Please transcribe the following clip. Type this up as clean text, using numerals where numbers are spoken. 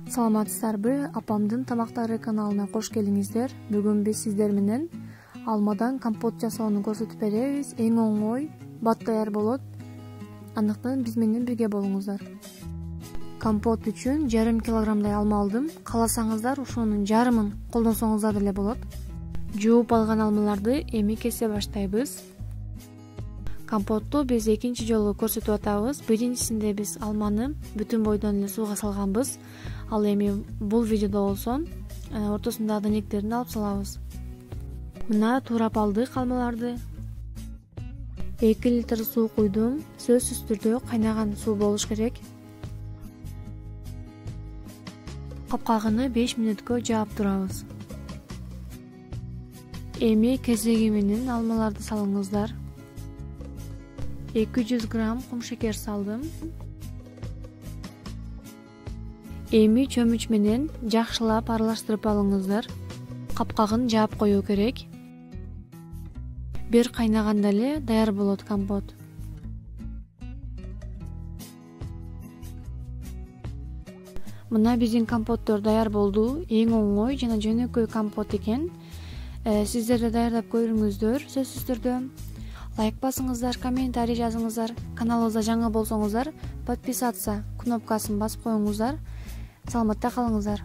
Саламатсыздарбы, апамдын тамактары каналына кош келиңиздер. Бүгүн биз сиздер менен алмадан компот жасоону көрсөтүп беребиз. Эң оңой, бат даяр болот. Андыктан биз менен бирге болуңуздар. Компот үчүн 1,5 килограммдай алма алдым. Кааласаңыздар ушунун жарымын колдонсоңуздар деле болот. Жууп алган алмаларды эми кесе баштайбыз. Компотту биз экинчи жолу көрсөтүп атабыз. Биринчисинде биз алманы бүтүн бойдон эле сууга салганбыз. Ал эми бул видеодо болсо ортосундагы денектерин алып салабыз. Мына туурап алдык алмаларды. 2 литр суу куйдум. Сөзсүз түрдө кайнаган суу болуш керек. Капкагын 5 мүнөткө жаап турабыз. Эми кезеги менен алмаларды салыңыздар. 200 грамм кум шекер салдым. Эми чөмүч менен жакшылап аралаштырып алыңыздар. Капкагын жаап коюу керек. Бир кайнаганда эле даяр болот компот. Мына биздин компоттор даяр болду. Эң оңой жана жөнөкөй компот экен. Сиздер да даярдап көрүңүздөр. Сөзсүз түрдө лайк басыңыздар, комментарий жазыңыздар. Каналыбызга жаңы болсоңуздар, подписаться кнопкасын басып коюңуздар. Саламатта калыңыздар.